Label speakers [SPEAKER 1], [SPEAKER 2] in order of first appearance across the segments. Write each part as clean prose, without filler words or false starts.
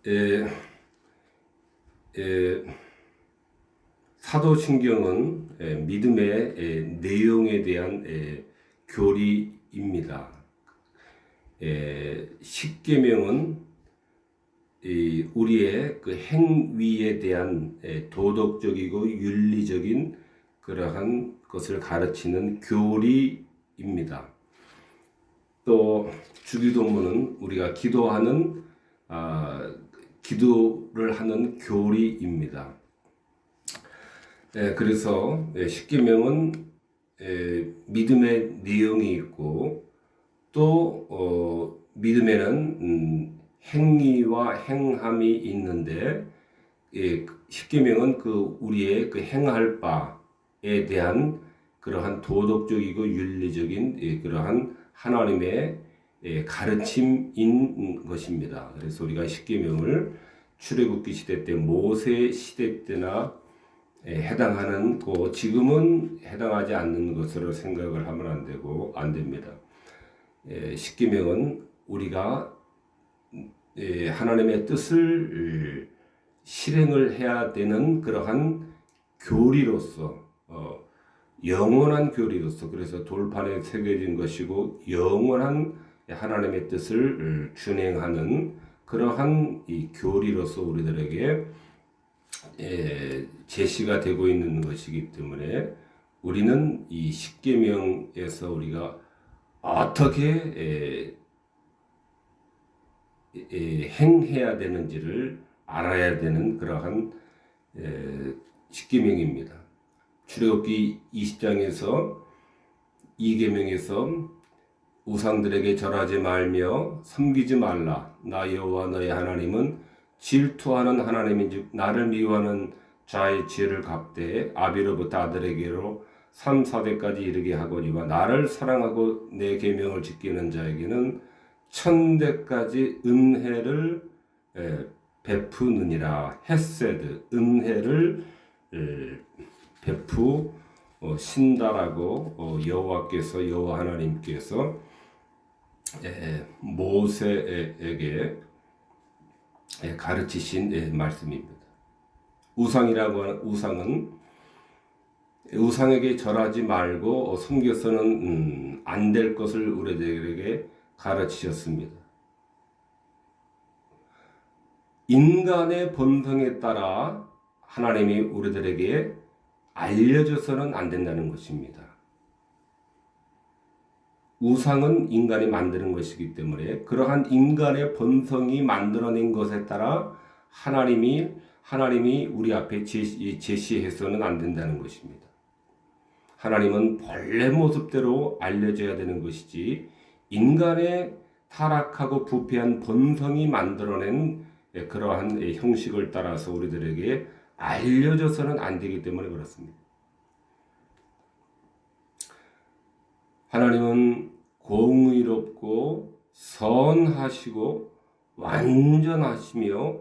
[SPEAKER 1] 에, 에, 사도신경은 믿음의 내용에 대한 교리입니다. 십계명은 우리의 그 행위에 대한 도덕적이고 윤리적인 그러한 것을 가르치는 교리입니다. 또 주기도문은 우리가 기도를 하는 교리입니다. 그래서 십계명은 믿음의 내용이 있고 또 믿음에는 행위와 행함이 있는데 십계명은 우리의 행할 바에 대한 그러한 도덕적이고 윤리적인 그러한 하나님의 가르침인 것입니다. 그래서 우리가 십계명을 출애굽기 시대 때, 모세 시대 때나 해당하는 지금은 해당하지 않는 것으로 생각을 하면 안 됩니다. 십계명은 우리가 하나님의 뜻을 실행을 해야 되는 그러한 교리로서 영원한 교리로서, 그래서 돌판에 새겨진 것이고 영원한 하나님의 뜻을 준행하는 그러한 이 교리로서 우리들에게 제시가 되고 있는 것이기 때문에 우리는 이 십계명에서 우리가 어떻게 행해야 되는지를 알아야 되는 그러한 십계명입니다. 출애굽기 20장에서 2계명에서 우상들에게 절하지 말며 섬기지 말라. 나 여호와 너의 하나님은 질투하는 하나님인즉 나를 미워하는 자의 죄를 갚되 아비로부터 아들에게로 3, 4대까지 이르게 하거니와 나를 사랑하고 내 계명을 지키는 자에게는 1000대까지 은혜를 베푸느니라. 헤세드, 은혜를 베푸신다라고 여호와 하나님께서 모세에게 가르치신 말씀입니다. 우상이라고 하는 우상에게 절하지 말고 섬겨서는 안 될 것을 우리들에게 가르치셨습니다. 인간의 본성에 따라 하나님이 우리들에게 알려줘서는 안 된다는 것입니다. 우상은 인간이 만드는 것이기 때문에 그러한 인간의 본성이 만들어낸 것에 따라 하나님이 우리 앞에 제시해서는 안 된다는 것입니다. 하나님은 본래 모습대로 알려져야 되는 것이지 인간의 타락하고 부패한 본성이 만들어낸 그러한 형식을 따라서 우리들에게 알려져서는 안 되기 때문에 그렇습니다. 하나님은 공의롭고 선하시고 완전하시며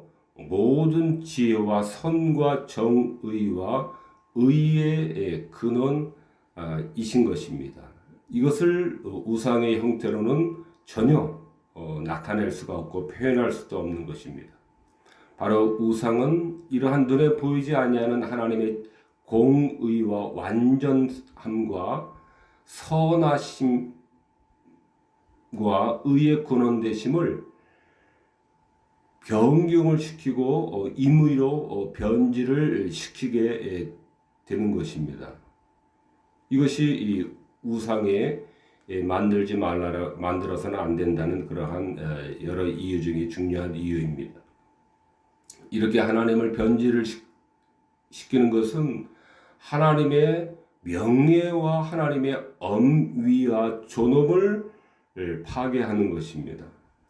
[SPEAKER 1] 모든 지혜와 선과 정의와 의의 근원이신 것입니다. 이것을 우상의 형태로는 전혀 나타낼 수가 없고 표현할 수도 없는 것입니다. 바로 우상은 이러한 눈에 보이지 아니하는 하나님의 공의와 완전함과 선하심과 의의 근원되심을 변경을 시키고 임의로 변질을 시키게 되는 것입니다. 이것이 이 우상에 만들어서는 안 된다는 그러한 여러 이유 중에 중요한 이유입니다. 이렇게 하나님을 변질을 시키는 것은 하나님의 명예와 하나님의 엄위와 존엄을 파괴하는 것입니다.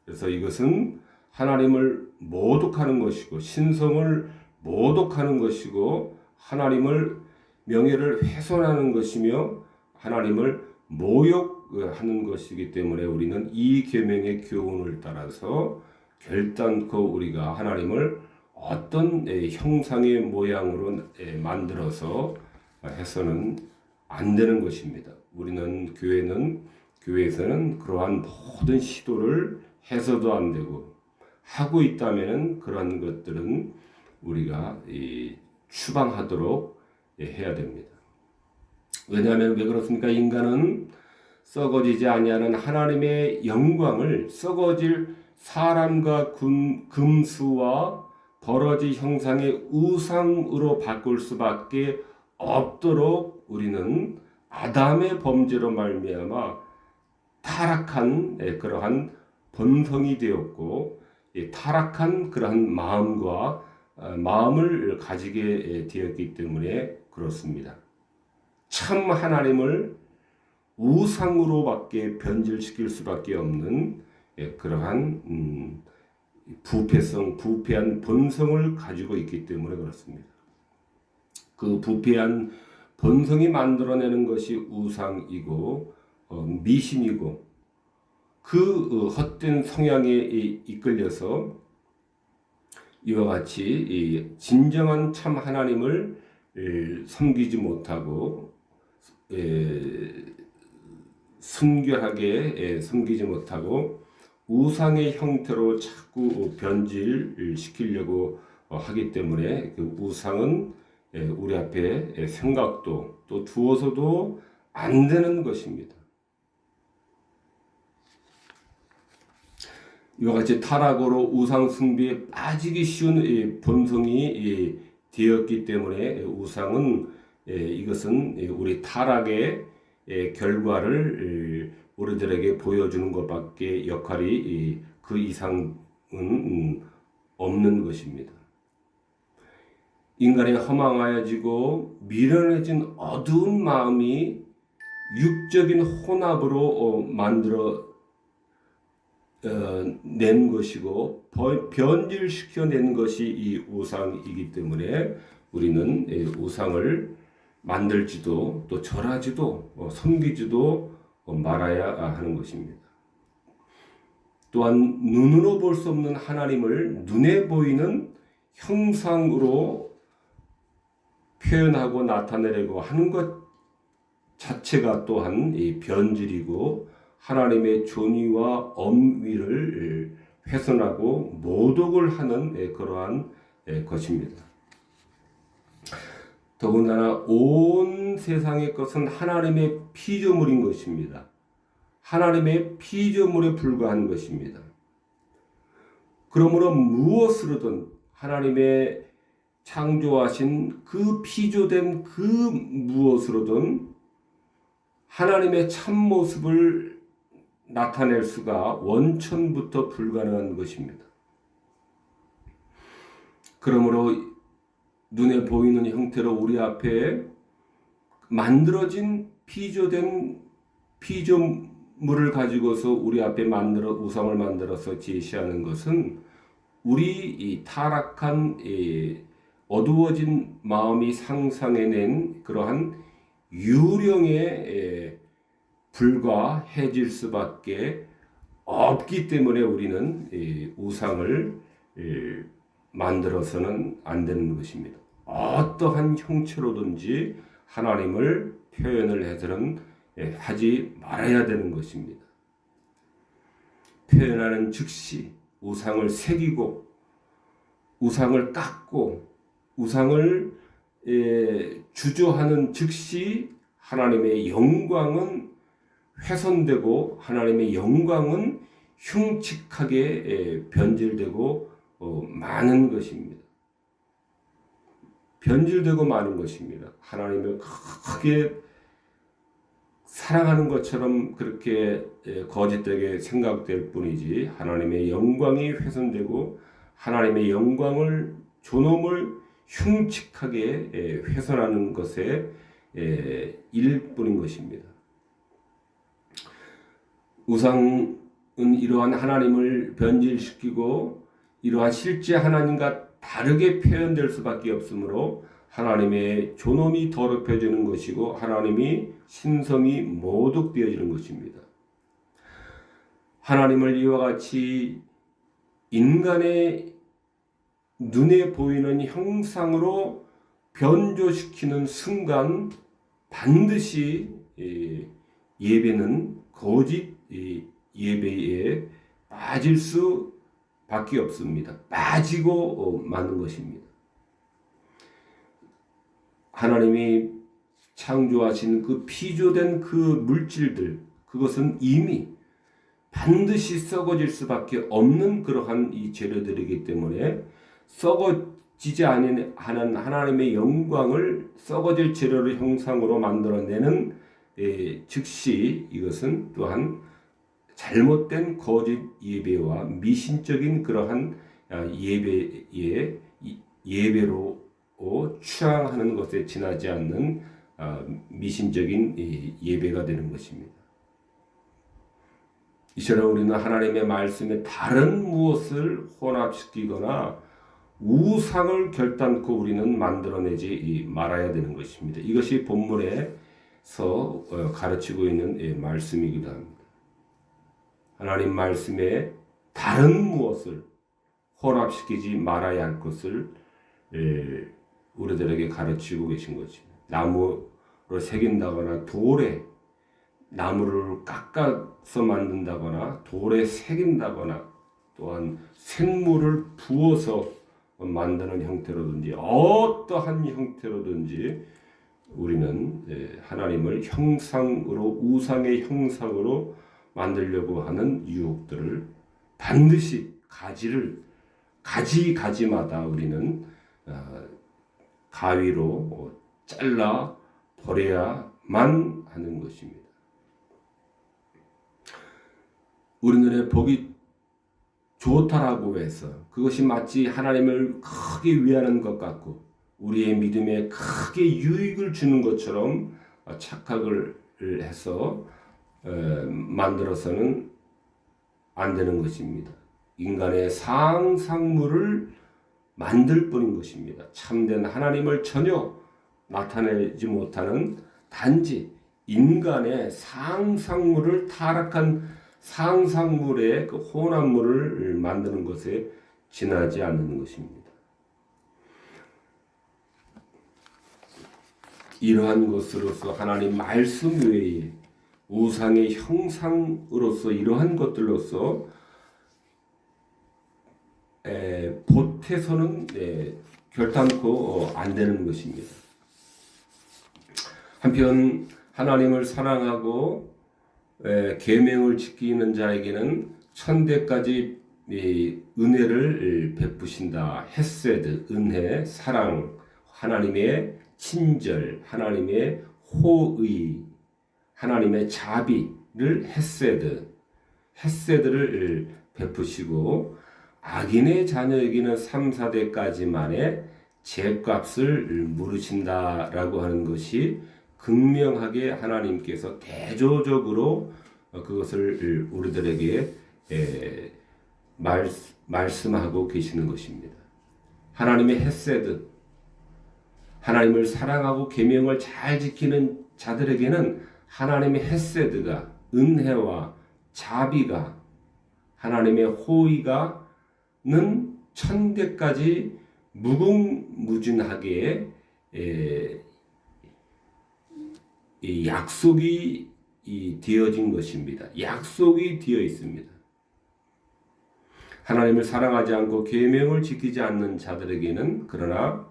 [SPEAKER 1] 그래서 이것은 하나님을 모독하는 것이고 신성을 모독하는 것이고 하나님을 명예를 훼손하는 것이며 하나님을 모욕하는 것이기 때문에 우리는 이 계명의 교훈을 따라서 결단코 우리가 하나님을 어떤 형상의 모양으로 만들어서 해서는 안 되는 것입니다. 우리는 교회에서는 그러한 모든 시도를 해서도 안 되고 하고 있다면 그런 것들은 우리가 추방하도록 해야 됩니다. 왜냐하면 왜 그렇습니까? 인간은 썩어지지 아니하는 하나님의 영광을 썩어질 사람과 금수와 버러지 형상의 우상으로 바꿀 수밖에 없도록 우리는 아담의 범죄로 말미암아 타락한 그러한 본성이 되었고 타락한 그러한 마음을 가지게 되었기 때문에 그렇습니다. 참 하나님을 우상으로밖에 변질시킬 수밖에 없는 그러한 부패한 본성을 가지고 있기 때문에 그렇습니다. 그 부패한 본성이 만들어내는 것이 우상이고 미신이고 그 헛된 성향에 이끌려서 이와 같이 진정한 참 하나님을 섬기지 못하고 순결하게 섬기지 못하고 우상의 형태로 자꾸 변질시키려고 하기 때문에 그 우상은 우리 앞에 생각도 또 두어서도 안 되는 것입니다. 이와 같이 타락으로 우상 숭배에 빠지기 쉬운 본성이 되었기 때문에 우상은 이것은 우리 타락의 결과를 우리들에게 보여주는 것밖에 역할이 그 이상은 없는 것입니다. 인간이 허망하여지고 미련해진 어두운 마음이 육적인 혼합으로 만들어 낸 것이고 변질시켜낸 것이 이 우상이기 때문에 우리는 우상을 만들지도 또 절하지도 섬기지도 말아야 하는 것입니다. 또한 눈으로 볼 수 없는 하나님을 눈에 보이는 형상으로 표현하고 나타내려고 하는 것 자체가 또한 이 변질이고 하나님의 존귀와 엄위를 훼손하고 모독을 하는 그러한 것입니다. 더군다나 온 세상의 것은 하나님의 피조물인 것입니다. 하나님의 피조물에 불과한 것입니다. 그러므로 무엇으로든 하나님의 창조하신 그 피조된 그 무엇으로든 하나님의 참모습을 나타낼 수가 원천부터 불가능한 것입니다. 그러므로 눈에 보이는 형태로 우리 앞에 만들어진 피조된 피조물을 가지고서 우리 앞에 우상을 만들어서 제시하는 것은 우리 이 타락한 어두워진 마음이 상상해낸 그러한 유령에 불과해질 수밖에 없기 때문에 우리는 우상을 만들어서는 안 되는 것입니다. 어떠한 형체로든지 하나님을 표현을 해서는 하지 말아야 되는 것입니다. 표현하는 즉시 우상을 새기고 우상을 깎고 우상을 주저하는 즉시 하나님의 영광은 훼손되고 하나님의 영광은 흉측하게 변질되고 많은 것입니다. 변질되고 많은 것입니다. 하나님을 크게 사랑하는 것처럼 그렇게 거짓되게 생각될 뿐이지 뿐이지 영광이 훼손되고 하나님의 영광을 존엄을 흉측하게 훼손하는 것에 일뿐인 것입니다. 우상은 이러한 하나님을 변질시키고 이러한 실제 하나님과 다르게 표현될 수밖에 없으므로 하나님의 존엄이 더럽혀지는 것이고 하나님이 신성이 모독되어지는 것입니다. 하나님을 이와 같이 인간의 눈에 보이는 형상으로 변조시키는 순간 반드시 예배는 거짓 예배에 빠질 수 밖에 없습니다. 빠지고 마는 것입니다. 하나님이 창조하신 그 피조된 그 물질들, 그것은 이미 반드시 썩어질 수밖에 없는 그러한 이 재료들이기 때문에 썩어지지 않는 하나님의 영광을 썩어질 재료를 형상으로 만들어내는 즉시 이것은 또한 잘못된 거짓 예배와 미신적인 그러한 예배로 추앙하는 것에 지나지 않는 미신적인 예배가 되는 것입니다. 이처럼 우리는 하나님의 말씀에 다른 무엇을 혼합시키거나 우상을 결단코 우리는 만들어내지 말아야 되는 것입니다. 이것이 본문에서 가르치고 있는 말씀이기도 합니다. 하나님 말씀에 다른 무엇을 혼합시키지 말아야 할 것을 우리들에게 가르치고 계신 것입니다. 나무로 새긴다거나 돌에 나무를 깎아서 만든다거나 돌에 새긴다거나 또한 생물을 부어서 만드는 형태로든지 어떠한 형태로든지 우리는 하나님을 형상으로 우상의 형상으로 만들려고 하는 유혹들을 반드시 가지마다 우리는 가위로 잘라 버려야만 하는 것입니다. 우리 눈에 보기 좋다라고 해서 그것이 마치 하나님을 크게 위하는 것 같고 우리의 믿음에 크게 유익을 주는 것처럼 착각을 해서 만들어서는 안 되는 것입니다. 인간의 상상물을 만들 뿐인 것입니다. 참된 하나님을 전혀 나타내지 못하는 단지 인간의 상상물을 타락한 상상물의 그 혼합물을 만드는 것에 지나지 않는 것입니다. 이러한 것으로서 하나님 말씀 외에 우상의 형상으로서 이러한 것들로서 보태서는 결단코 안 되는 것입니다. 한편 하나님을 사랑하고 계명을 지키는 자에게는 천대까지 은혜를 베푸신다. 헤세드, 은혜, 사랑, 하나님의 친절, 하나님의 호의, 하나님의 자비를 헤세드를 베푸시고 악인의 자녀에게는 3, 4대까지만의 죄값을 물으신다라고 하는 것이 극명하게 하나님께서 대조적으로 그것을 우리들에게 말씀하고 계시는 것입니다. 하나님의 헤세드, 하나님을 사랑하고 계명을 잘 지키는 자들에게는 하나님의 헤세드가 은혜와 자비가 하나님의 호의가는 천대까지 무궁무진하게 약속이 되어진 것입니다. 약속이 되어 있습니다. 하나님을 사랑하지 않고 계명을 지키지 않는 자들에게는 그러나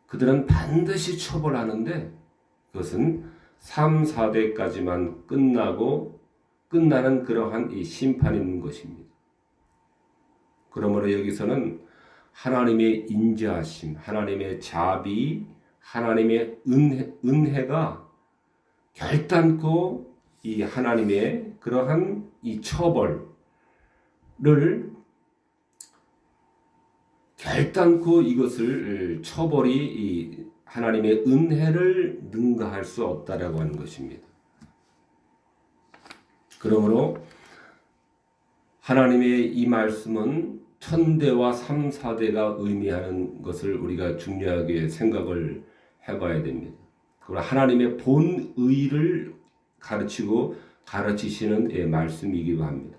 [SPEAKER 1] 그들은 반드시 처벌하는데 그것은 3, 4대까지만 끝나는 그러한 이 심판이 있는 것입니다. 그러므로 여기서는 하나님의 인자하심, 하나님의 자비, 하나님의 은혜가 결단코 이 하나님의 그러한 이 처벌을 결단코 이것을 처벌이 이 하나님의 은혜를 능가할 수 없다라고 하는 것입니다. 그러므로 하나님의 이 말씀은 천대와 3, 4대가 의미하는 것을 우리가 중요하게 생각을 해봐야 됩니다. 그리고 하나님의 본의를 가르치시는 말씀이기도 합니다.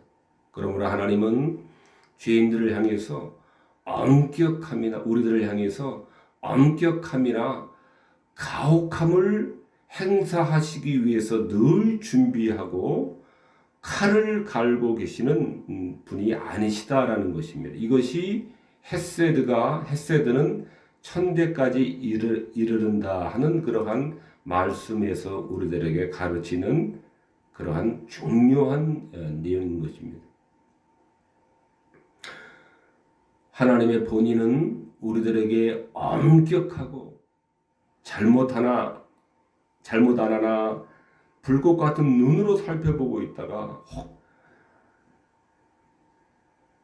[SPEAKER 1] 그러므로 하나님은 죄인들을 향해서 우리들을 향해서 엄격함이나 가혹함을 행사하시기 위해서 늘 준비하고 칼을 갈고 계시는 분이 아니시다라는 것입니다. 이것이 헤세드는 천대까지 이르른다 하는 그러한 말씀에서 우리들에게 가르치는 그러한 중요한 내용인 것입니다. 하나님의 본인은 우리들에게 엄격하고 잘못 하나 불꽃 같은 눈으로 살펴보고 있다가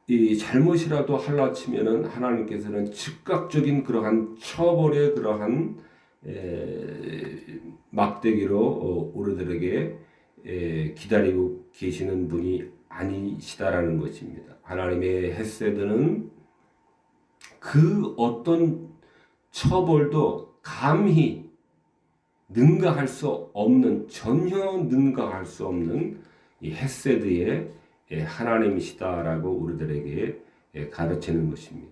[SPEAKER 1] 이 잘못이라도 할라치면은 하나님께서는 즉각적인 그러한 처벌의 그러한 막대기로 우리들에게 기다리고 계시는 분이 아니시다라는 것입니다. 하나님의 헤세드는 그 어떤 처벌도 감히 능가할 수 없는, 전혀 능가할 수 없는 이 헤세드의 하나님이시다라고 우리들에게 가르치는 것입니다.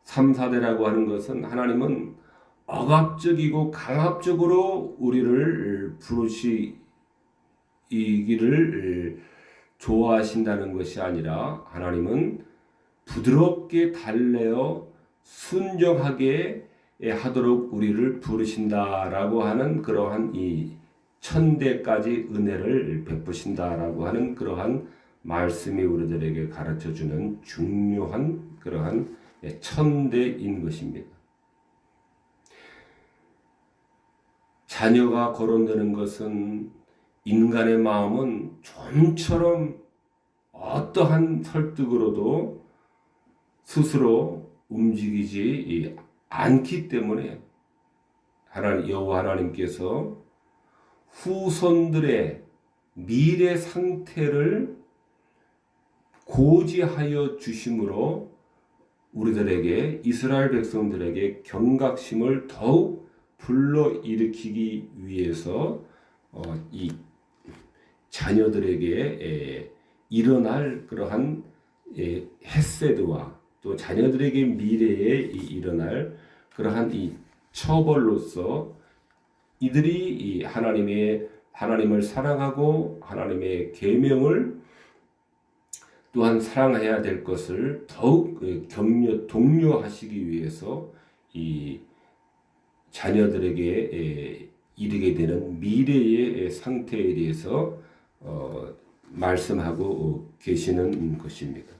[SPEAKER 1] 3, 4대라고 하는 것은 하나님은 억압적이고 강압적으로 우리를 부르시기를 좋아하신다는 것이 아니라 하나님은 부드럽게 달래어 순종하게 하도록 우리를 부르신다라고 하는 그러한 이 천대까지 은혜를 베푸신다라고 하는 그러한 말씀이 우리들에게 가르쳐주는 중요한 그러한 천대인 것입니다. 자녀가 거론되는 것은 인간의 마음은 좀처럼 어떠한 설득으로도 스스로 움직이지 않기 때문에 여호와 하나님께서 후손들의 미래 상태를 고지하여 주심으로 우리들에게 이스라엘 백성들에게 경각심을 더욱 불러일으키기 위해서 이 자녀들에게 일어날 그러한 헤세드와 또 자녀들에게 미래에 일어날 그러한 이 처벌로서 이들이 이 하나님을 사랑하고 하나님의 계명을 또한 사랑해야 될 것을 더욱 독려하시기 위해서 이 자녀들에게 이르게 되는 미래의 상태에 대해서 말씀하고 계시는 것입니다.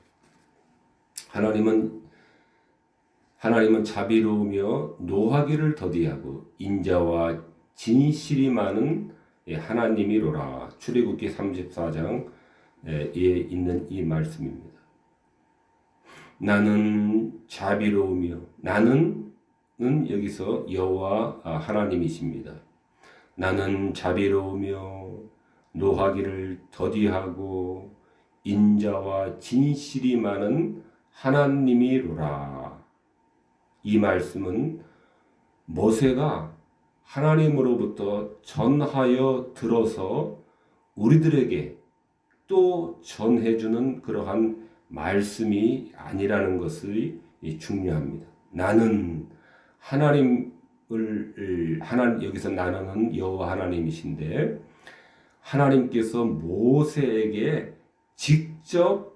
[SPEAKER 1] 하나님은 자비로우며 노하기를 더디하고 인자와 진실이 많은 하나님이로라. 출애굽기 34장에 있는 이 말씀입니다. 나는 자비로우며, 나는 여기서 여호와 하나님이십니다. 나는 자비로우며 노하기를 더디하고 인자와 진실이 많은 하나님이로라. 이 말씀은 모세가 하나님으로부터 전하여 들어서 우리들에게 또 전해주는 그러한 말씀이 아니라는 것이 중요합니다. 나는 여기서 나는 여호와 하나님이신데 하나님께서 모세에게 직접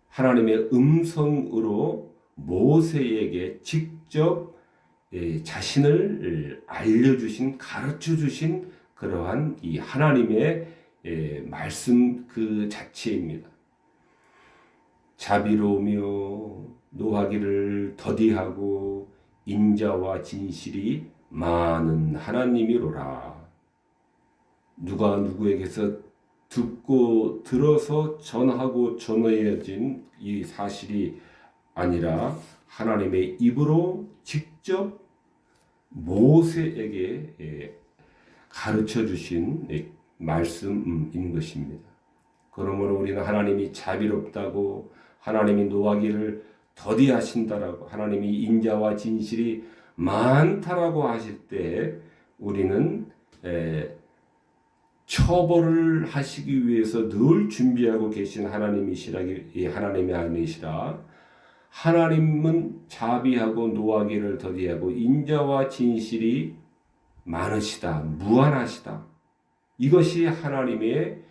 [SPEAKER 1] 하나님의 음성으로 모세에게 직접 자신을 가르쳐주신 그러한 이 하나님의 말씀 그 자체입니다. 자비로우며 노하기를 더디하고 인자와 진실이 많은 하나님이로라. 누가 누구에게서 듣고 들어서 전하고 전해진 이 사실이 아니라 하나님의 입으로 직접 모세에게 가르쳐 주신 말씀인 것입니다. 그러므로 우리는 하나님이 자비롭다고, 하나님이 노하기를 더디하신다라고, 하나님이 인자와 진실이 많다라고 하실 때 우리는 처벌을 하시기 위해서 늘 준비하고 계신 하나님이 아니시라. 하나님은 자비하고 노하기를 더디하고 인자와 진실이 많으시다, 무한하시다. 이것이 하나님의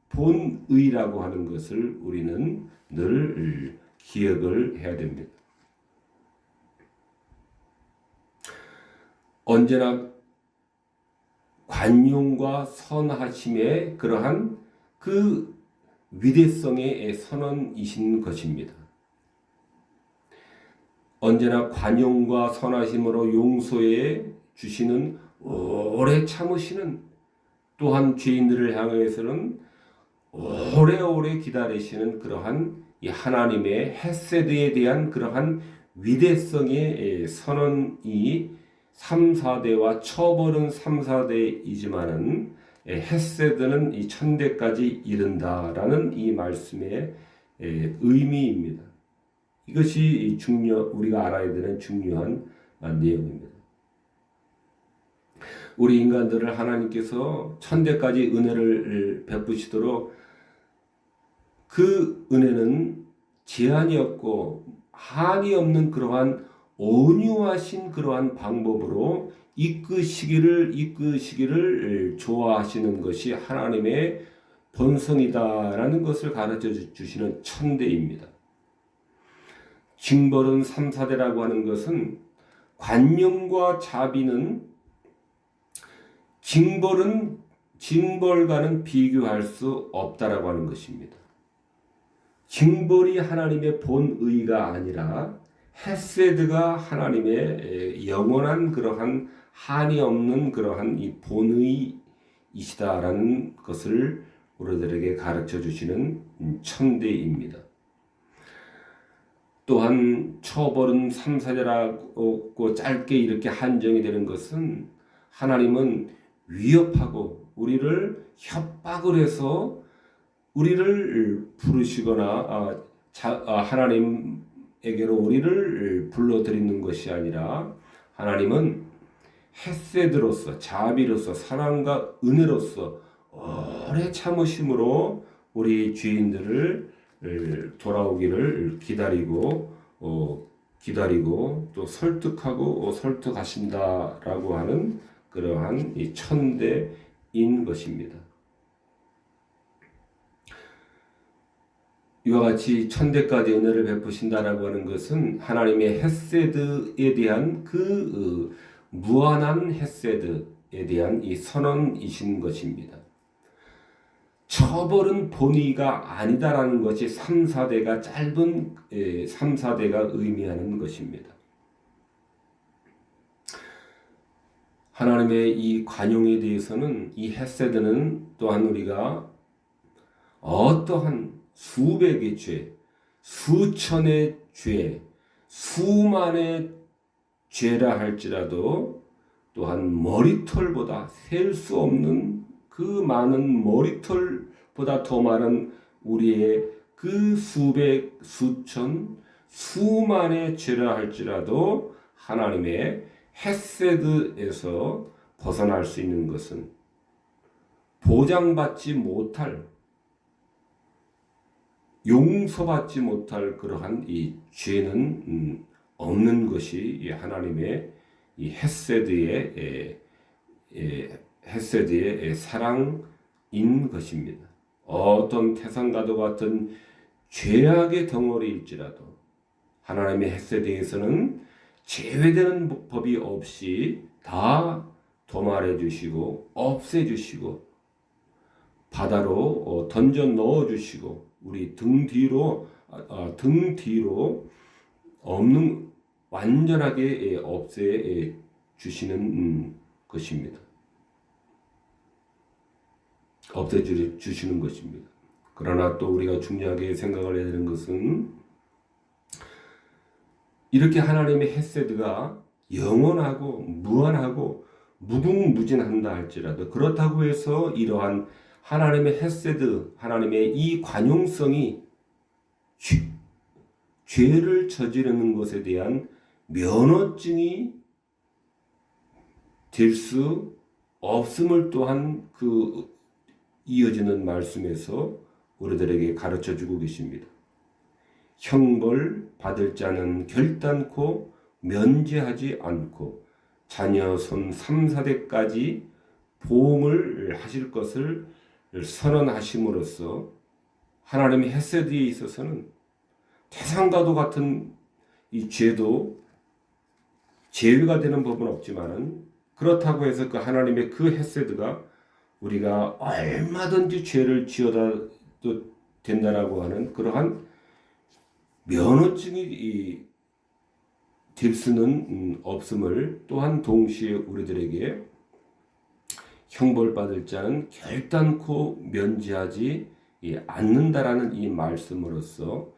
[SPEAKER 1] 본의라고 하는 것을 우리는 늘 기억을 해야 됩니다. 언제나 관용과 선하심의 그러한 그 위대성의 선언이신 것입니다. 언제나 관용과 선하심으로 용서해 주시는, 오래 참으시는, 또한 죄인들을 향해서는 오래오래 기다리시는 그러한 이 하나님의 헤세드에 대한 그러한 위대성의 선언이 3, 4대와 처벌은 3, 4대이지만은 헤세드는 이 천대까지 이른다라는 이 말씀의 의미입니다. 이것이 우리가 알아야 되는 중요한 내용입니다. 우리 인간들을 하나님께서 천대까지 은혜를 베푸시도록 그 은혜는 제한이 없고 한이 없는 그러한 온유하신 그러한 방법으로 이끄시기를 좋아하시는 것이 하나님의 본성이다라는 것을 가르쳐 주시는 천대입니다. 징벌은 3, 4대라고 하는 것은 관용과 자비는 징벌과는 비교할 수 없다라고 하는 것입니다. 징벌이 하나님의 본의가 아니라 헤세드가 하나님의 영원한 그러한 한이 없는 그러한 이 본의이시다라는 것을 우리들에게 가르쳐 주시는 천대입니다. 또한 처벌은 3, 4대라고 짧게 이렇게 한정이 되는 것은 하나님은 위협하고 우리를 협박을 해서 우리를 부르시거나 하나님에게로 우리를 불러들이는 것이 아니라 하나님은 헤세드로서 자비로서 사랑과 은혜로서 오래 참으심으로 우리 죄인들을 돌아오기를 기다리고 또 설득하신다라고 하는 그러한 이 천대인 것입니다. 이와 같이 천대까지 은혜를 베푸신다라고 하는 것은 하나님의 헤세드에 대한 그 무한한 헤세드에 대한 이 선언이신 것입니다. 처벌은 본의가 아니다라는 것이 3, 4대가 짧은 3, 4대가 의미하는 것입니다. 하나님의 이 관용에 대해서는 이 헤세드는 또한 우리가 어떠한 수백의 죄, 수천의 죄, 수만의 죄라 할지라도 또한 머리털보다 셀 수 없는 그 많은 머리털보다 더 많은 우리의 그 수백, 수천, 수만의 죄라 할지라도 하나님의 헤세드에서 벗어날 수 있는 것은 보장받지 못할, 용서받지 못할 그러한 이 죄는 없는 것이 하나님의 이 헤세드의 사랑인 것입니다. 어떤 태산과도 같은 죄악의 덩어리일지라도 하나님의 헤세드에서는 제외되는 법이 없이 다 도말해 주시고 없애 주시고 바다로 던져 넣어 주시고 우리 등 뒤로 없는 완전하게 없애 주시는 것입니다. 없애 주시는 것입니다. 그러나 또 우리가 중요하게 생각을 해야 되는 것은 이렇게 하나님의 헤세드가 영원하고 무한하고 무궁무진한다 할지라도 그렇다고 해서 이러한 하나님의 헤세드, 하나님의 이 관용성이 죄를 저지르는 것에 대한 면허증이 될 수 없음을 또한 그 이어지는 말씀에서 우리들에게 가르쳐주고 계십니다. 형벌 받을 자는 결단코 면제하지 않고 자녀 손 3, 4대까지 보응을 하실 것을 선언하심으로써 하나님의 헤세드에 있어서는 태산과도 같은 이 죄도 제외가 되는 법은 없지만은, 그렇다고 해서 그 하나님의 그 헤세드가 우리가 얼마든지 죄를 지어도 된다라고 하는 그러한 면허증이 될 수는 없음을 또한 동시에 우리들에게 형벌받을 자는 결단코 면제하지 않는다라는 이 말씀으로써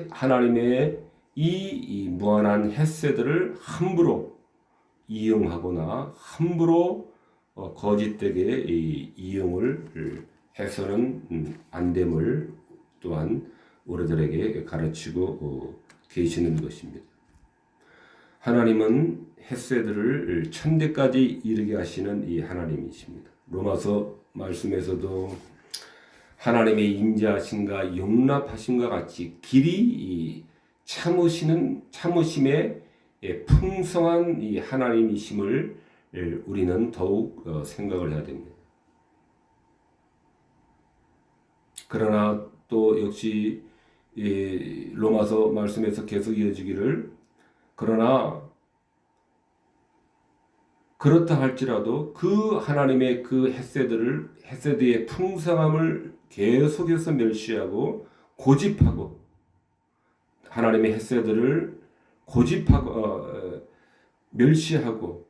[SPEAKER 1] 하나님의 이 무한한 헤세드를 함부로 이용하거나 함부로 거짓되게 이용을 해서는 안 됨을 또한 우리들에게 가르치고 계시는 것입니다. 하나님은 헤세드를 천대까지 이르게 하시는 이 하나님이십니다. 로마서 말씀에서도 하나님의 인자하심과 용납하심과 같이 길이 참으심의 풍성한 이 하나님이심을 우리는 더욱 생각을 해야 됩니다. 그러나 또 역시 로마서 말씀에서 계속 이어지기를, 그러나 그렇다 할지라도 그 하나님의 그 헤세드의 풍성함을 계속해서 멸시하고 고집하고 하나님의 헤세드를 고집하고 멸시하고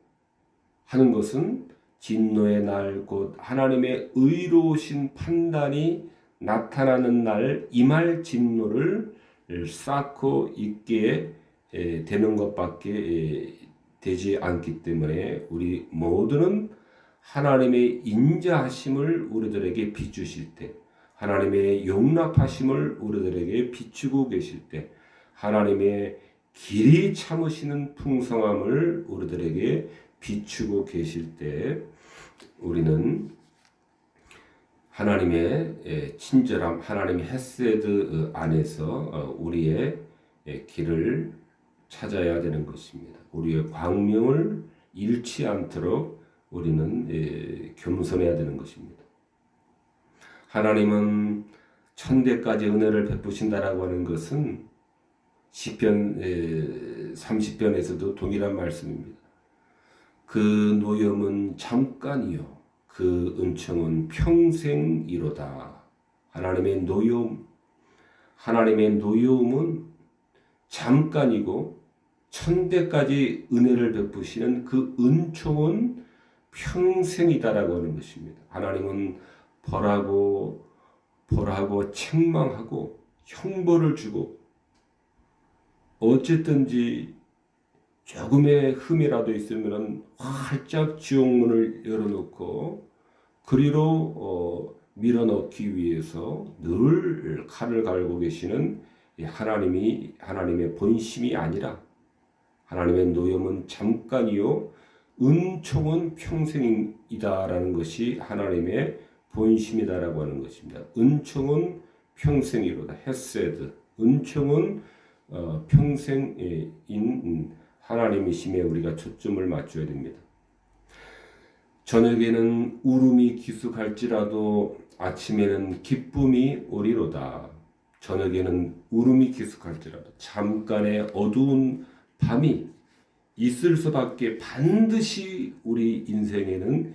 [SPEAKER 1] 하는 것은 진노의 날 곧 하나님의 의로우신 판단이 나타나는 날 임할 진노를 쌓고 있게 되는 것밖에 되지 않기 때문에 우리 모두는 하나님의 인자하심을 우리들에게 비추실 때, 하나님의 용납하심을 우리들에게 비추고 계실 때, 하나님의 길이 참으시는 풍성함을 우리들에게 비추고 계실 때 우리는 하나님의 친절함, 하나님의 헤세드 안에서 우리의 길을 찾아야 되는 것입니다. 우리의 광명을 잃지 않도록 우리는 겸손해야 되는 것입니다. 하나님은 천대까지 은혜를 베푸신다라고 하는 것은 시편 30편에서도 동일한 말씀입니다. 그 노염은 잠깐이요 그 은총은 평생이로다. 하나님의 노여움은 잠깐이고 천대까지 은혜를 베푸시는 그 은총은 평생이다라고 하는 것입니다. 하나님은 벌하고 책망하고 형벌을 주고 어쨌든지 조금의 흠이라도 있으면 활짝 지옥문을 열어놓고 그리로 밀어넣기 위해서 늘 칼을 갈고 계시는 하나님의 본심이 아니라 하나님의 노염은 잠깐이요 은총은 평생이다라는 것이 하나님의 본심이다라고 하는 것입니다. 은총은 평생이로다. 헤세드. 은총은 평생인 하나님이심에 우리가 초점을 맞춰야 됩니다. 저녁에는 울음이 기숙할지라도 아침에는 기쁨이 오리로다. 저녁에는 울음이 기숙할지라도 잠깐의 어두운 밤이 있을 수밖에 반드시 우리 인생에는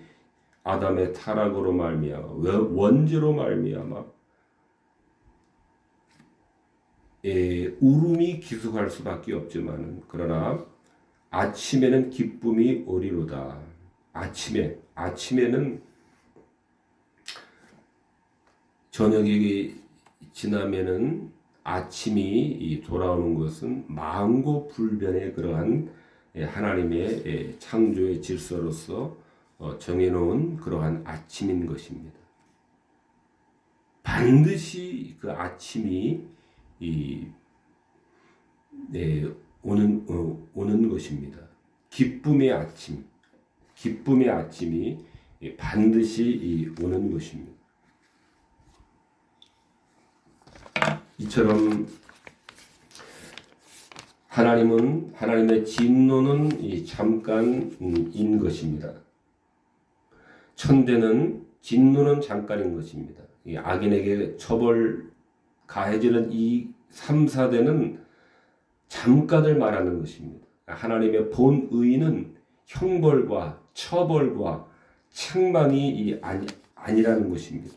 [SPEAKER 1] 아담의 타락으로 말미암아 원죄로 말미암아 울음이 기숙할 수밖에 없지만은 그러나 아침에는 기쁨이 오리로다. 아침에는 저녁이 지나면은 아침이 돌아오는 것은 만고불변의 그러한 하나님의 창조의 질서로서 정해놓은 그러한 아침인 것입니다. 반드시 그 아침이 오는 것입니다. 기쁨의 아침이 반드시 오는 것입니다. 이처럼 하나님의 진노는 잠깐인 것입니다. 천대는 진노는 잠깐인 것입니다. 이 악인에게 처벌 가해지는 이 3, 4대는 잠깐을 말하는 것입니다. 하나님의 본의는 형벌과 처벌과 책망이 아니라는 것입니다.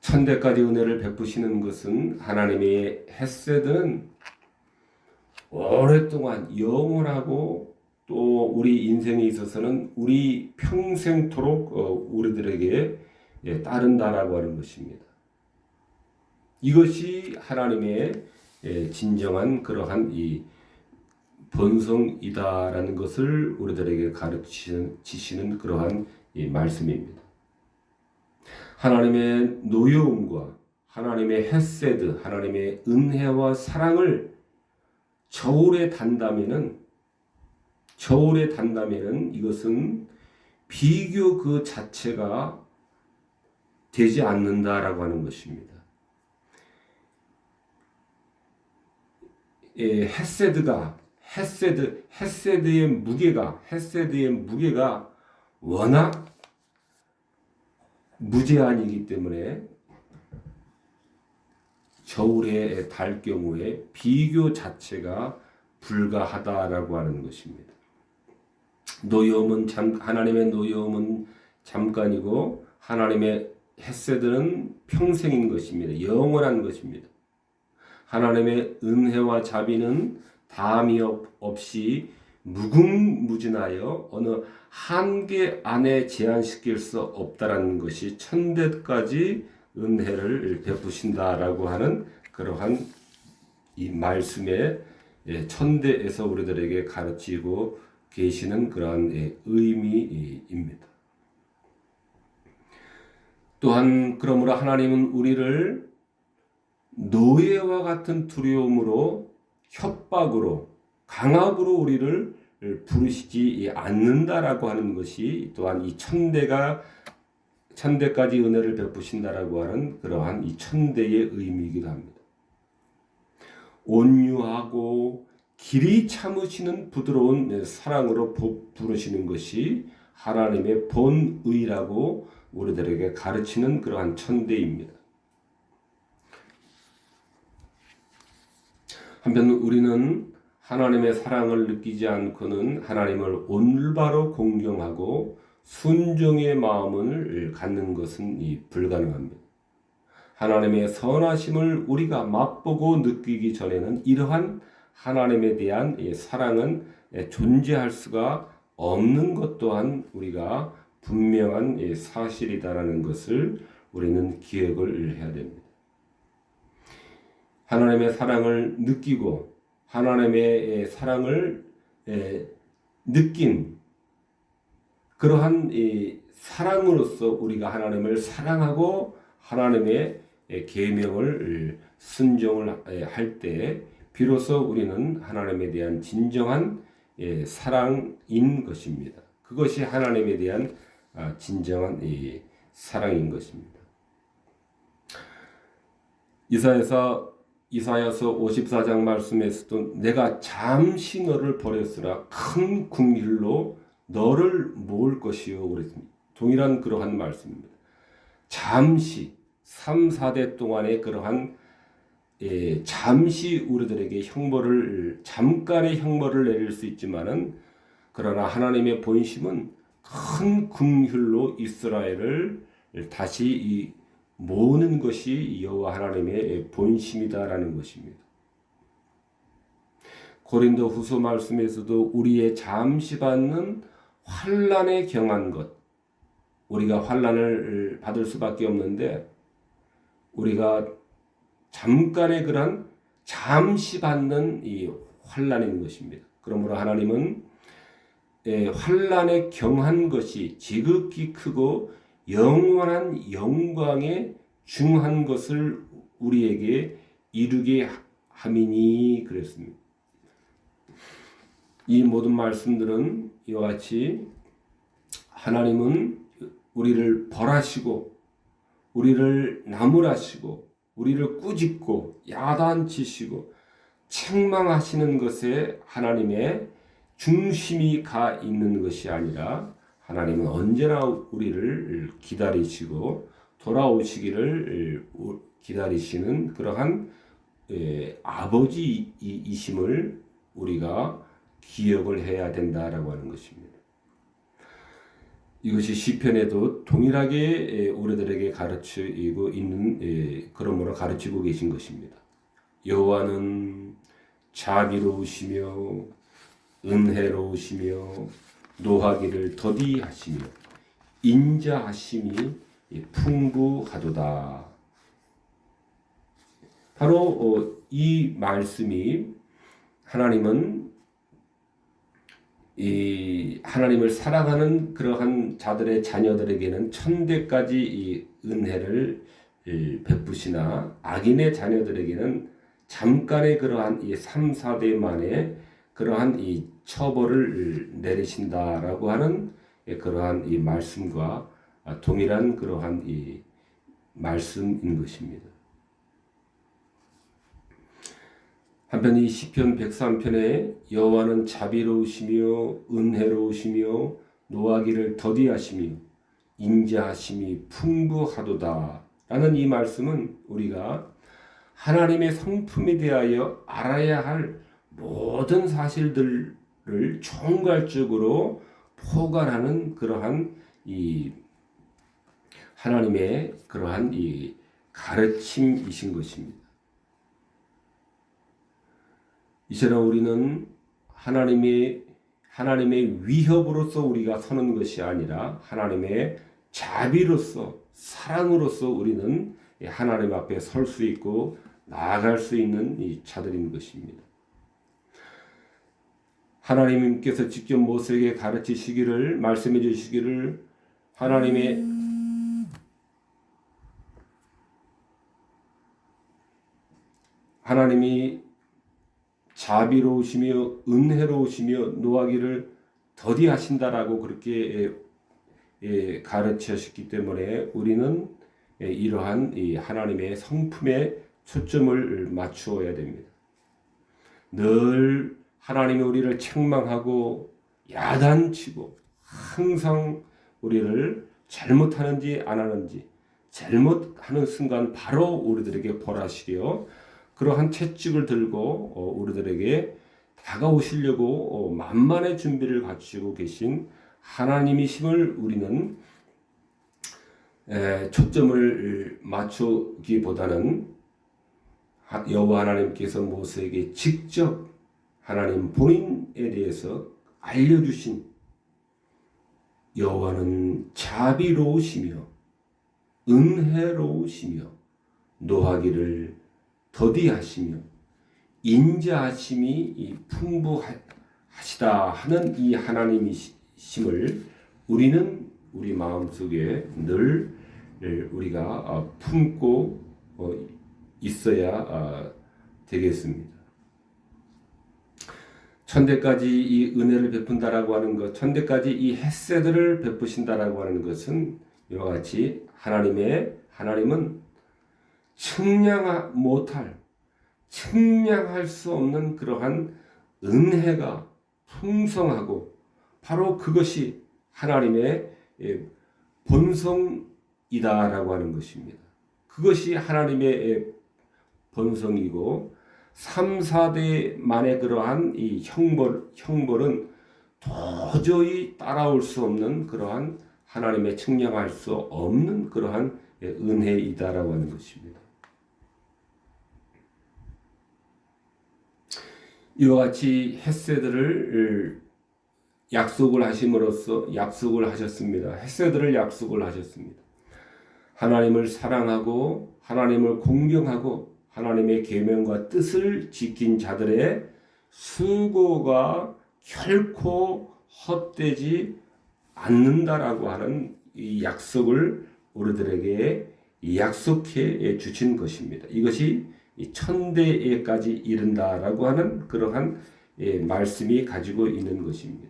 [SPEAKER 1] 천대까지 은혜를 베푸시는 것은 하나님의 헤세드는 오랫동안 영원하고 또 우리 인생에 있어서는 우리 평생토록 우리들에게 따른다라고 하는 것입니다. 이것이 하나님의 진정한 그러한 이 본성이다라는 것을 우리들에게 가르치시는 그러한 이 말씀입니다. 하나님의 노여움과 하나님의 헤세드, 하나님의 은혜와 사랑을 저울에 단다면은 이것은 비교 그 자체가 되지 않는다라고 하는 것입니다. 헤세드의 무게가 워낙 무제한이기 때문에 저울에 달 경우에 비교 자체가 불가하다라고 하는 것입니다. 하나님의 노여움은 잠깐이고 하나님의 헤세드는 평생인 것입니다. 영원한 것입니다. 하나님의 은혜와 자비는 다함이 없이 무궁무진하여 어느 한계 안에 제한시킬 수 없다라는 것이 천대까지 은혜를 베푸신다라고 하는 그러한 이 말씀의 천대에서 우리들에게 가르치고 계시는 그러한 의미입니다. 또한 그러므로 하나님은 우리를 노예와 같은 두려움으로 협박으로 강압으로 우리를 부르시지 않는다라고 하는 것이 또한 이 천대까지 은혜를 베푸신다라고 하는 그러한 이 천대의 의미이기도 합니다. 온유하고 길이 참으시는 부드러운 사랑으로 부르시는 것이 하나님의 본의라고 우리들에게 가르치는 그러한 천대입니다. 한편 우리는 하나님의 사랑을 느끼지 않고는 하나님을 올바로 공경하고 순종의 마음을 갖는 것은 불가능합니다. 하나님의 선하심을 우리가 맛보고 느끼기 전에는 이러한 하나님에 대한 사랑은 존재할 수가 없는 것 또한 우리가 분명한 사실이다라는 것을 우리는 기억을 해야 됩니다. 하나님의 사랑을 느끼고 하나님의 사랑을 느낀 그러한 사랑으로서 우리가 하나님을 사랑하고 하나님의 계명을 순종을 할 때 비로소 우리는 하나님에 대한 진정한 사랑인 것입니다. 그것이 하나님에 대한 진정한 사랑인 것입니다. 이사야서 54장 말씀에서도 내가 잠시 너를 버렸으나 큰 긍휼로 너를 모을 것이요 그랬습니다. 동일한 그러한 말씀입니다. 잠시 3, 4대 동안의 그러한 잠시 우리들에게 잠깐의 형벌을 내릴 수 있지만은 그러나 하나님의 본심은 큰 긍휼로 이스라엘을 다시 모으는 것이 여호와 하나님의 본심이다라는 것입니다. 고린도 후서 말씀에서도 우리의 잠시 받는 환난에 경한 것, 우리가 환난을 받을 수밖에 없는데 우리가 잠깐의 그런 잠시 받는 이 환난인 것입니다. 그러므로 하나님은 환난에 경한 것이 지극히 크고 영원한 영광에 중한 것을 우리에게 이루게 함이니 그랬습니다. 이 모든 말씀들은 이와 같이 하나님은 우리를 벌하시고 우리를 나무라시고 우리를 꾸짖고 야단치시고 책망하시는 것에 하나님의 중심이 가 있는 것이 아니라 하나님은 언제나 우리를 기다리시고 돌아오시기를 기다리시는 그러한 아버지이심을 우리가 기억을 해야 된다라고 하는 것입니다. 이것이 시편에도 동일하게 우리들에게 가르치고 있는 그러므로 가르치고 계신 것입니다. 여호와는 자비로우시며 은혜로우시며 노하기를 더디하시며 인자하심이 풍부하도다. 바로 이 말씀이 하나님은 이 하나님을 사랑하는 그러한 자들의 자녀들에게는 천대까지 이 은혜를 베푸시나 악인의 자녀들에게는 잠깐의 그러한 이 3, 4대 만에 그러한 이 처벌을 내리신다라고 하는 그러한 이 말씀과 동일한 그러한 이 말씀인 것입니다. 한편 이 시편 103편에 여호와는 자비로우시며 은혜로우시며 노하기를 더디하시며 인자하심이 풍부하도다 라는 이 말씀은 우리가 하나님의 성품에 대하여 알아야 할 모든 사실들을 총괄적으로 포괄하는 그러한 이 하나님의 그러한 이 가르침이신 것입니다. 이처럼 우리는 하나님의 위협으로서 우리가 서는 것이 아니라 하나님의 자비로서 사랑으로서 우리는 하나님 앞에 설 수 있고 나아갈 수 있는 이 자들인 것입니다. 하나님께서 직접 모세에게 가르치시기를 말씀해 주시기를 하나님이 자비로우시며 은혜로우시며 노하기를 더디하신다라고 그렇게 가르치셨기 때문에 우리는 이러한 이 하나님의 성품에 초점을 맞추어야 됩니다. 늘 하나님이 우리를 책망하고 야단치고 항상 우리를 잘못하는지 안 하는지 잘못하는 순간 바로 우리들에게 벌하시려 그러한 채찍을 들고 우리들에게 다가오시려고 만만의 준비를 갖추고 계신 하나님이심을 우리는 초점을 맞추기보다는 여호와 하나님께서 모세에게 직접 하나님 본인에 대해서 알려주신 여호와는 자비로우시며 은혜로우시며 노하기를 더디하시며 인자하심이 풍부하시다 하는 이 하나님이심을 우리는 우리 마음속에 늘 우리가 품고 있어야 되겠습니다. 천대까지 이 은혜를 베푼다라고 하는 것, 천대까지 이 헷세들을 베푸신다라고 하는 것은 이와 같이 하나님은 측량할 수 없는 그러한 은혜가 풍성하고 바로 그것이 하나님의 본성이다라고 하는 것입니다. 그것이 하나님의 본성이고 3, 4대 만의 그러한 이 형벌은 도저히 따라올 수 없는 그러한 하나님의 측량할 수 없는 그러한 은혜이다라고 하는 것입니다. 이와 같이 헷세들을 약속을 하심으로써 약속을 하셨습니다. 헷세들을 약속을 하셨습니다. 하나님을 사랑하고 하나님을 공경하고 하나님의 계명과 뜻을 지킨 자들의 수고가 결코 헛되지 않는다라고 하는 이 약속을 우리들에게 약속해 주신 것입니다. 이것이 천대에까지 이른다라고 하는 그러한 말씀이 가지고 있는 것입니다.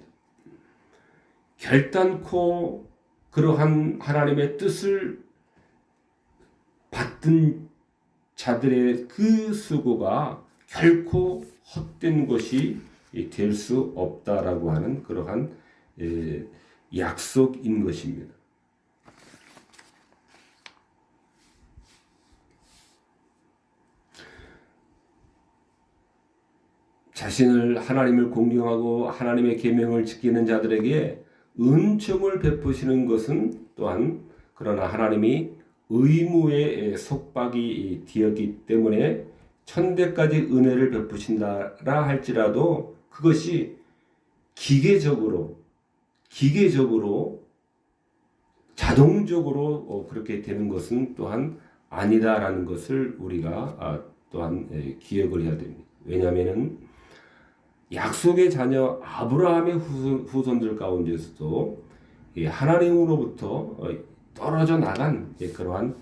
[SPEAKER 1] 결단코 그러한 하나님의 뜻을 받든 자들의 그 수고가 결코 헛된 것이 될 수 없다라고 하는 그러한 약속인 것입니다. 자신을 하나님을 공경하고 하나님의 계명을 지키는 자들에게 은총을 베푸시는 것은 또한 그러나 하나님이 의무의 속박이 되었기 때문에 천대까지 은혜를 베푸신다라 할지라도 그것이 기계적으로 자동적으로 그렇게 되는 것은 또한 아니다라는 것을 우리가 또한 기억을 해야 됩니다. 왜냐하면은 약속의 자녀 아브라함의 후손들 가운데서도 하나님으로부터 떨어져 나간 그러한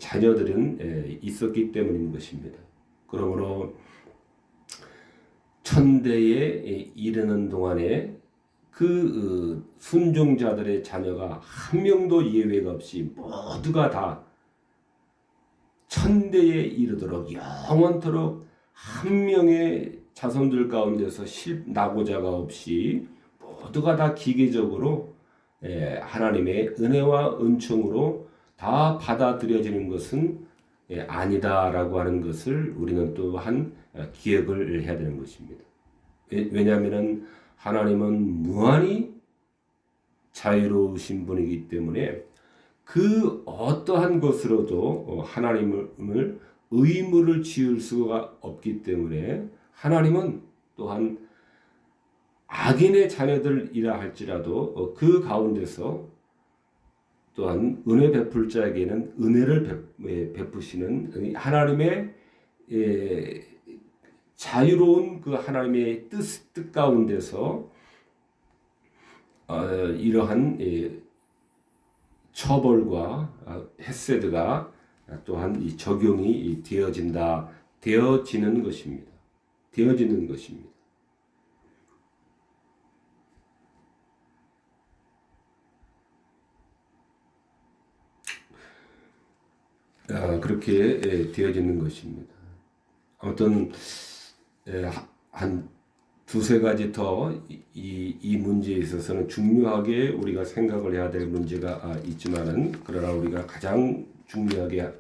[SPEAKER 1] 자녀들은 있었기 때문인 것입니다. 그러므로 천대에 이르는 동안에 그 순종자들의 자녀가 한 명도 예외가 없이 모두가 다 천대에 이르도록 영원토록 한 명의 자손들 가운데서 나고자가 없이 모두가 다 기계적으로 하나님의 은혜와 은총으로 다 받아들여지는 것은 아니다라고 하는 것을 우리는 또한 기억을 해야 되는 것입니다. 왜냐하면 하나님은 무한히 자유로우신 분이기 때문에 그 어떠한 것으로도 하나님을 의무를 지을 수가 없기 때문에 하나님은 또한 악인의 자녀들이라 할지라도 그 가운데서 또한 은혜 베풀 자에게는 은혜를 베푸시는 하나님의 자유로운 그 하나님의 뜻 가운데서 이러한 처벌과 헤세드가 또한 이 적용이 되어지는 것입니다. 그렇게 되어지는 것입니다. 아무튼 한 두세 가지 더 이 문제에 있어서는 중요하게 우리가 생각을 해야 될 문제가 있지만은 그러나 우리가 가장 중요하게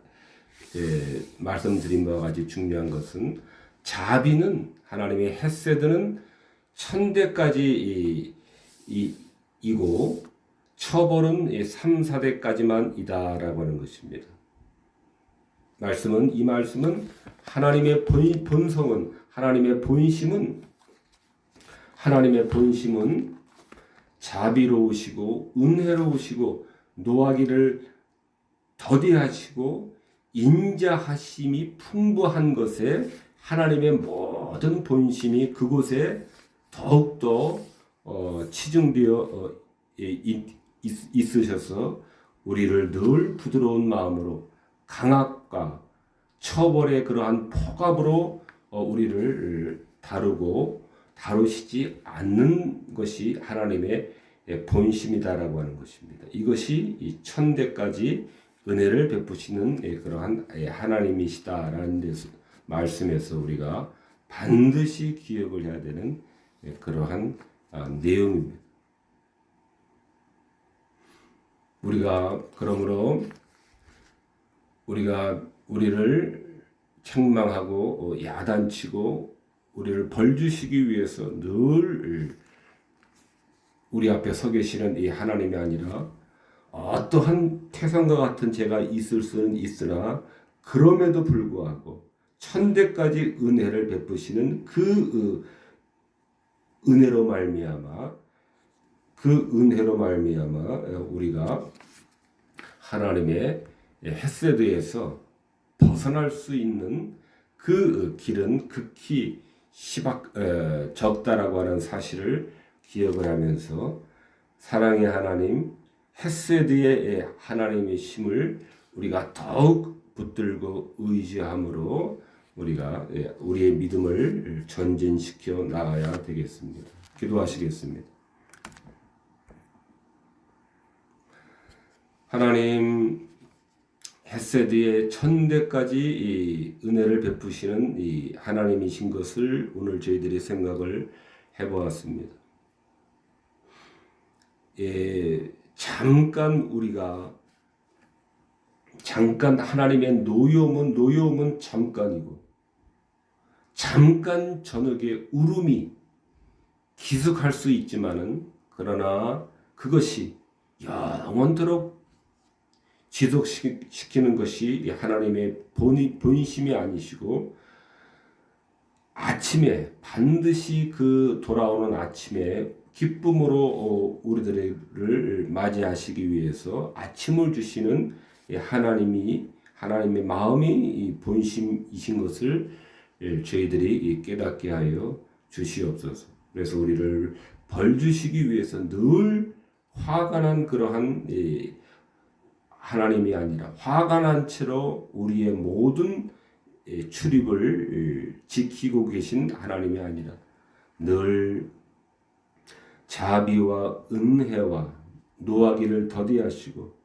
[SPEAKER 1] 말씀드린 바와 같이 중요한 것은 자비는 하나님의 헤세드는 천대까지 이고 처벌은 3, 4대까지만이다라고 하는 것입니다. 이 말씀은 하나님의 본성은 하나님의 본심은 자비로우시고 은혜로우시고 노하기를 더디하시고 인자하심이 풍부한 것에 하나님의 모든 본심이 그곳에 더욱더 치중되어 있으셔서 우리를 늘 부드러운 마음으로 강압과 처벌의 그러한 폭압으로 우리를 다루시지 않는 것이 하나님의 본심이다라고 하는 것입니다. 이것이 이 천대까지 은혜를 베푸시는 그러한 하나님이시다라는 데서 말씀에서 우리가 반드시 기억을 해야 되는 그러한 내용입니다. 그러므로 우리를 책망하고 야단치고 우리를 벌주시기 위해서 늘 우리 앞에 서 계시는 이 하나님이 아니라 어떠한 태산과 같은 죄가 있을 수는 있으나 그럼에도 불구하고 천대까지 은혜를 베푸시는 그 은혜로 말미암아 우리가 하나님의 헤세드에서 벗어날 수 있는 그 길은 극히 적다라고 하는 사실을 기억을 하면서 사랑의 하나님, 헤세드의 하나님의 힘을 우리가 더욱 붙들고 의지함으로 우리가 우리의 믿음을 전진시켜 나가야 되겠습니다. 기도하시겠습니다. 하나님, 헤세드의 천대까지 이 은혜를 베푸시는 이 하나님이신 것을 오늘 저희들이 생각을 해보았습니다. 잠깐 우리가 잠깐 하나님의 노여움은 잠깐이고 잠깐 저녁에 울음이 기숙할 수 있지만은 그러나 그것이 영원토록 지속시키는 것이 하나님의 본심이 아니시고 아침에 반드시 그 돌아오는 아침에 기쁨으로 우리들을 맞이하시기 위해서 아침을 주시는 하나님의 마음이 본심이신 것을 저희들이 깨닫게 하여 주시옵소서. 그래서 우리를 벌 주시기 위해서 늘 화가 난 그러한 하나님이 아니라 화가 난 채로 우리의 모든 출입을 지키고 계신 하나님이 아니라 늘 자비와 은혜와 노하기를 더디하시고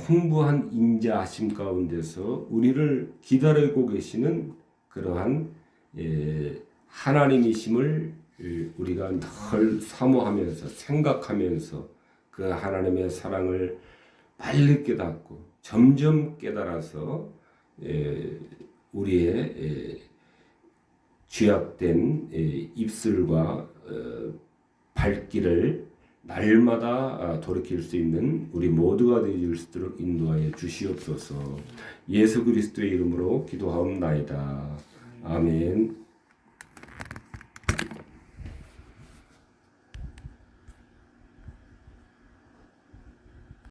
[SPEAKER 1] 풍부한 인자하심 가운데서 우리를 기다리고 계시는 그러한 하나님이심을 우리가 늘 사모하면서 생각하면서 그 하나님의 사랑을 빨리 깨닫고 점점 깨달아서 우리의 죄악된 입술과 발길을 날마다 돌이킬 수 있는 우리 모두가 되어질 수 있도록 인도하여 주시옵소서. 예수 그리스도의 이름으로 기도하옵나이다. 아멘.